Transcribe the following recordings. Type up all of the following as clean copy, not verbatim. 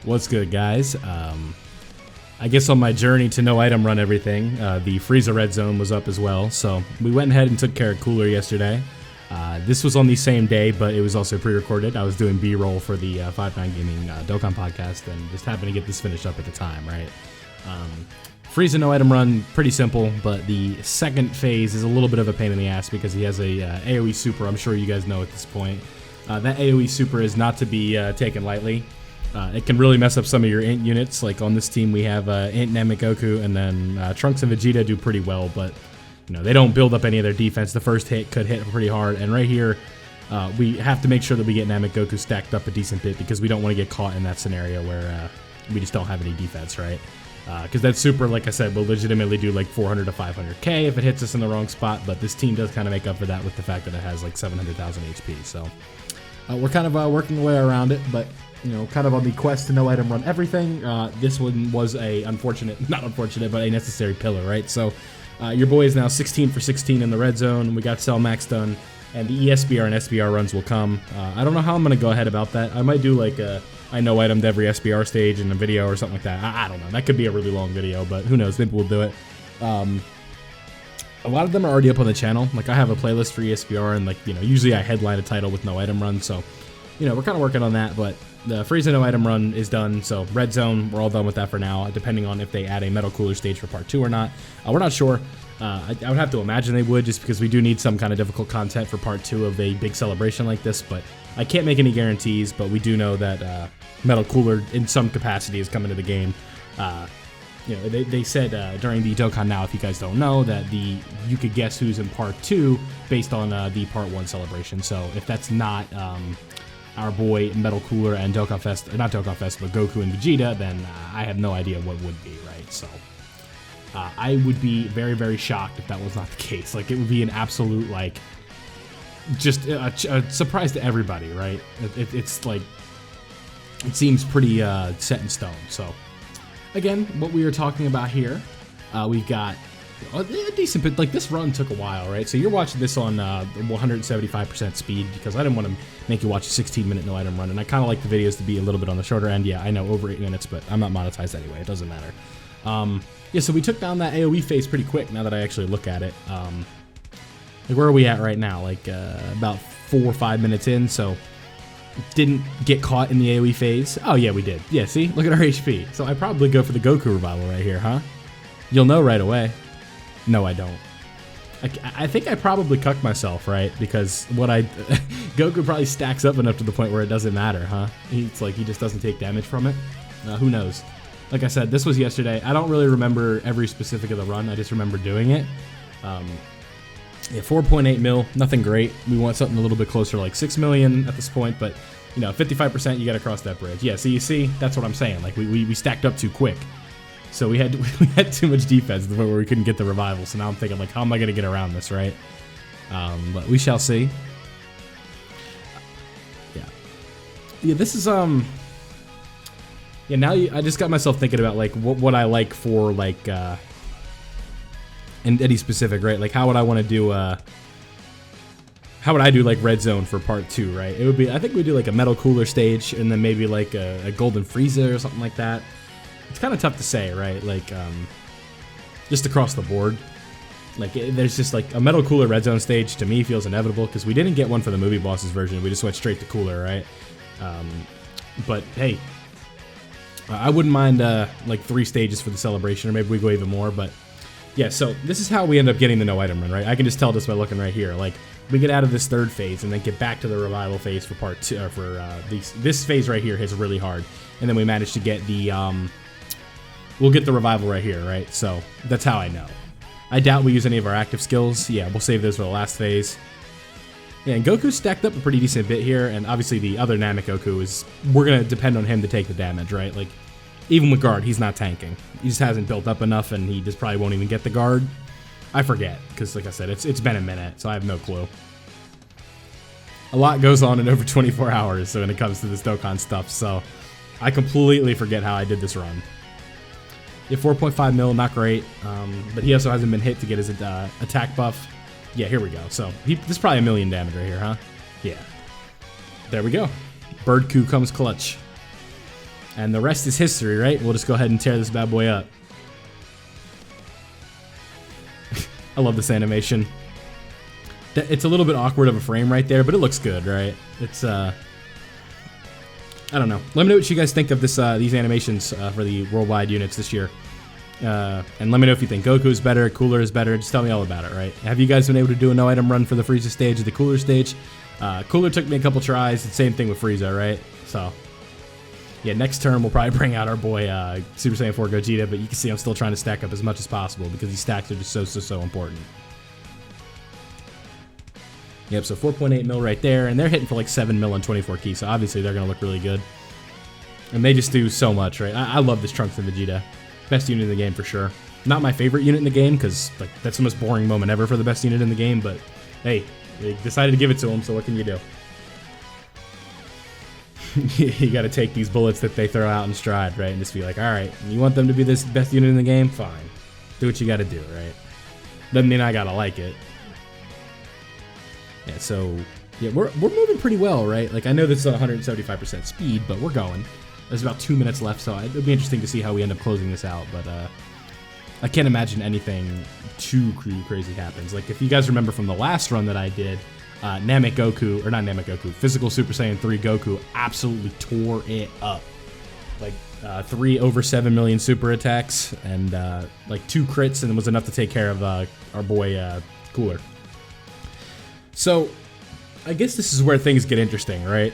What's good, guys? I guess on my journey to no item run everything, the Frieza red zone was up as well, so we went ahead and took care of Cooler yesterday. This was on the same day, but it was also pre-recorded. I was doing B-roll for the 5-9 Gaming Dokkan podcast and just happened to get this finished up at the time, right? Frieza no item run, pretty simple, but the second phase is a little bit of a pain in the ass because he has a AoE super. I'm sure you guys know at this point. That AoE super is not to be taken lightly. It can really mess up some of your int units. Like on this team, we have int Namek Goku, and then Trunks and Vegeta do pretty well, but you know they don't build up any of their defense. The first hit could hit pretty hard, and right here, we have to make sure that we get Namek Goku stacked up a decent bit because we don't want to get caught in that scenario where we just don't have any defense, right? Because that super, like I said, will legitimately do like 400 to 500k if it hits us in the wrong spot, but this team does kind of make up for that with the fact that it has like 700,000 HP. So we're kind of working the way around it, but you know, kind of on the quest to no item run everything. This one was a not unfortunate, but a necessary pillar, right? So your boy is now 16 for 16 in the red zone. We got Cell Max done, and the ESBR and SBR runs will come. I don't know how I'm going to go ahead about that. I might do like a I no itemed every SBR stage in a video or something like that. I don't know. That could be a really long video, but who knows? Maybe we'll do it. A lot of them are already up on the channel. Like I have a playlist for ESBR, and like, you know, usually I headline a title with no item run. So, you know, we're kind of working on that, but the Frieza no item run is done. So red zone, we're all done with that for now, depending on if they add a metal cooler stage for part 2 or not. We're not sure. I would have to imagine they would, just because we do need some kind of difficult content for part 2 of a big celebration like this, but I can't make any guarantees, but we do know that metal cooler in some capacity is coming to the game. You know, they said during the Dokkan Now, if you guys don't know, that you could guess who's in part 2 based on the part 1 celebration. So if that's not our boy Metal Cooler and Dokkan Fest, not Dokkan Fest, but Goku and Vegeta, then I have no idea what would be, right? So I would be very, very shocked if that was not the case. Like, it would be an absolute, like, just a surprise to everybody, right? It's like, it seems pretty set in stone. So, again, what we were talking about here, we've got a decent bit. Like, this run took a while, right? So you're watching this on 175% speed because I didn't want to make you watch a 16-minute no item run, and I kind of like the videos to be a little bit on the shorter end. Yeah, I know, over 8 minutes, but I'm not monetized anyway. It doesn't matter. Yeah, so we took down that AoE phase pretty quick now that I actually look at it. Like, where are we at right now? Like, about 4 or 5 minutes in, so didn't get caught in the AoE phase. Oh, yeah, we did. Yeah, see? Look at our HP. So I probably go for the Goku revival right here, huh? You'll know right away. No, I don't. I think I probably cucked myself, right? Because Goku probably stacks up enough to the point where it doesn't matter, huh? It's like he just doesn't take damage from it. Who knows? Like I said, this was yesterday. I don't really remember every specific of the run. I just remember doing it. Yeah, 4.8 mil, nothing great. We want something a little bit closer, like 6 million at this point, but you know, 55%, you got to cross that bridge. Yeah, so you see, that's what I'm saying. Like we stacked up too quick, so we had too much defense to the point where we couldn't get the revival. So now I'm thinking, like, how am I going to get around this, right? But we shall see. Yeah, this is yeah. Now I just got myself thinking about like what I like for like. And any specific, right? Like, how would I want to do? How would I do like red zone for part 2, right? It would be, I think we'd do like a metal cooler stage, and then maybe like a golden Frieza or something like that. It's kind of tough to say, right? Like, just across the board, like there's just like a metal cooler red zone stage to me feels inevitable because we didn't get one for the movie bosses version. We just went straight to cooler, right? But hey, I wouldn't mind like 3 stages for the celebration, or maybe we go even more, but. Yeah, so this is how we end up getting the no item run, right? I can just tell just by looking right here. Like, we get out of this 3rd phase and then get back to the revival phase for part 2, or for this phase right here hits really hard, and then we manage to get the we'll get the revival right here, right? So that's how I know. I doubt we use any of our active skills. Yeah, we'll save those for the last phase. Yeah, and Goku stacked up a pretty decent bit here, and obviously the other Namek Goku we're gonna depend on him to take the damage, right? Like, even with guard, he's not tanking. He just hasn't built up enough, and he just probably won't even get the guard. I forget, because like I said, it's been a minute, so I have no clue. A lot goes on in over 24 hours when it comes to this Dokkan stuff, so I completely forget how I did this run. Yeah, 4.5 mil, not great, but he also hasn't been hit to get his attack buff. Yeah, here we go. So this is probably 1 million damage right here, huh? Yeah. There we go. Bird Coup comes clutch. And the rest is history, right? We'll just go ahead and tear this bad boy up. I love this animation. It's a little bit awkward of a frame right there, but it looks good, right? It's, I don't know. Let me know what you guys think of this, these animations for the worldwide units this year. And let me know if you think Goku is better, Cooler is better. Just tell me all about it, right? Have you guys been able to do a no-item run for the Frieza stage or the Cooler stage? Cooler took me a couple tries. The same thing with Frieza, right? So, yeah, next turn we'll probably bring out our boy Super Saiyan 4 Gogeta, but you can see I'm still trying to stack up as much as possible because these stacks are just so important. Yep, so 4.8 mil right there, and they're hitting for like 7 mil and 24 keys, so obviously they're going to look really good. And they just do so much, right? I love this Trunks and Vegeta. Best unit in the game for sure. Not my favorite unit in the game, because like that's the most boring moment ever for the best unit in the game, but hey, they decided to give it to him, so what can you do? You got to take these bullets that they throw out in stride, right? And just be like, alright, you want them to be this best unit in the game? Fine. Do what you got to do, right? Doesn't mean I got to like it. Yeah, so, yeah, we're moving pretty well, right? Like, I know this is 175% speed, but we're going. There's about 2 minutes left, so it'll be interesting to see how we end up closing this out, but I can't imagine anything too crazy happens. Like, if you guys remember from the last run that I did, Namek Goku, or not Namek Goku, Physical Super Saiyan 3 Goku absolutely tore it up. Like, 3 over 7 million super attacks, and like 2 crits, and it was enough to take care of our boy Cooler. So, I guess this is where things get interesting, right?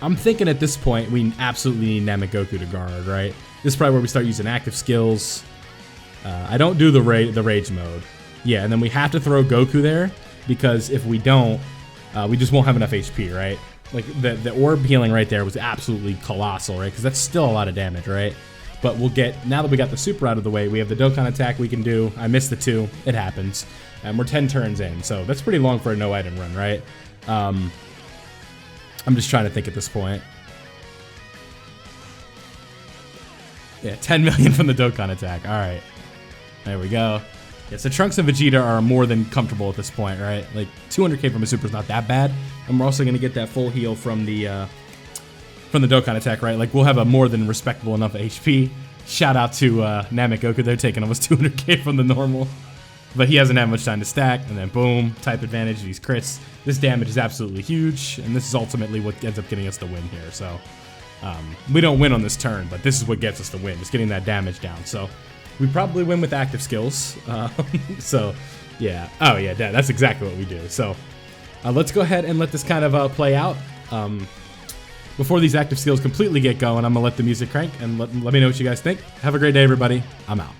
I'm thinking at this point we absolutely need Namek Goku to guard, right? This is probably where we start using active skills. I don't do the rage mode. Yeah, and then we have to throw Goku there, because if we don't, we just won't have enough HP, right? Like, the orb healing right there was absolutely colossal, right? Because that's still a lot of damage, right? But we'll get, now that we got the super out of the way, we have the Dokkan attack we can do. I missed the 2. It happens. And we're 10 turns in, so that's pretty long for a no-item run, right? I'm just trying to think at this point. Yeah, 10 million from the Dokkan attack. All right. There we go. Yeah, so Trunks and Vegeta are more than comfortable at this point, right? Like, 200k from a super is not that bad. And we're also going to get that full heal from the Dokkan attack, right? Like, we'll have a more than respectable enough HP. Shout out to Namek Goku. They're taking almost 200k from the normal. But he hasn't had much time to stack, and then boom, type advantage, these crits. This damage is absolutely huge, and this is ultimately what ends up getting us the win here. So, we don't win on this turn, but this is what gets us the win, just getting that damage down. So, we probably win with active skills. So, yeah. Oh, yeah, that's exactly what we do. So, let's go ahead and let this kind of play out. Before these active skills completely get going, I'm going to let the music crank, and let me know what you guys think. Have a great day, everybody. I'm out.